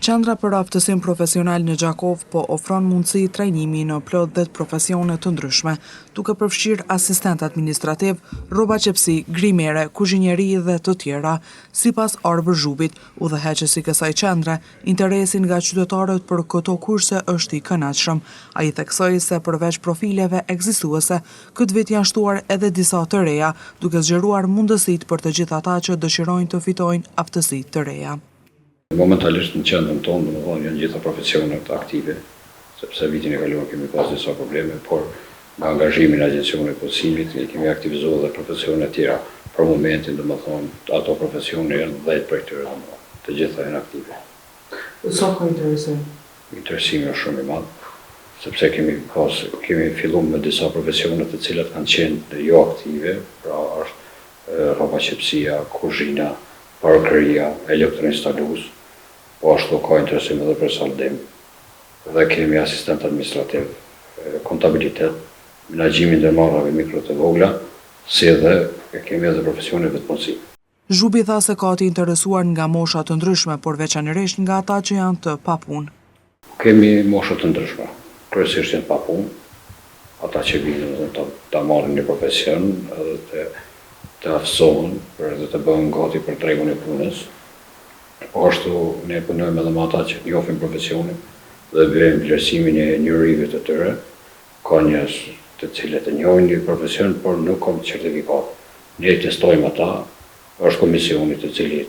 Qendra për aftësim profesional në Gjakov po ofron mundësi trajnimi në plot 10 profesione të ndryshme, duke përfshirë asistent administrativ, rroba qepsi, grimere, kuzhinjeri dhe të tjera. Sipas Arber Zhubit, udhëheqësi i kësaj qendre, interesin nga qytetarët për këto kurse është i kënaqshëm. Ai theksoi se përveç profileve ekzistuese, këtë vit janë shtuar edhe disa të reja, duke zgjeruar mundësitë për të gjithë ata që dëshirojnë të fitojnë aftësi të reja. Momentalisht në qendrën tonë, janë gjitha profesionet aktive, sepse vitin e kaluar kemi pas disa probleme, por nga angazhimi në agjencionin e Kosilit, kemi aktivizuar dhe profesionet tjera. Për momentin, ato profesione janë 10 për këtyre, të gjitha janë aktive. Sa ka interesim? Interesimi është shumë i madh, sepse kemi filluar me disa profesionet të cilat kanë qenë jo aktive, pra është rroba qepsia, kuzhina, parëkëria, elektroinstalus, po ashtu ka interesim edhe për saldim. Dhe kemi asistent administrativ, kontabilitet, menaxhimin e ndërmarrjeve mikro të vogla, si edhe kemi edhe profesione vetëpunësi. Zhubi tha se ka të interesuar nga mosha të ndryshme, por veçanërisht nga ata që janë të papunë. Kemi mosha të ndryshme, kryesisht janë papunë, ata që vinë ta marrin një profesion edhe të aftësohen për dhe të bëhen gati për tregun e punës. Po ashtu ne punojmë edhe me ata që njohin profesionin dhe bëjmë vlerësimin e njohurive të tyre. Ka njerëz të cilët e njohin një profesion, por nuk kanë certifikat. Ne testojmë ata, është komisioni i cili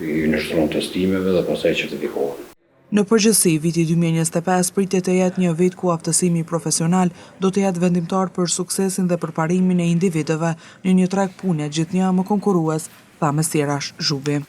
i nështron testimeve dhe pastaj certifikohen. Në përgjithësi, viti 2025 pritet të jetë një vit ku aftësimi profesional do të jetë vendimtar për suksesin dhe përparimin e individëve në një treg pune gjithnjë më konkurrues, tha Mesierash Zhubi.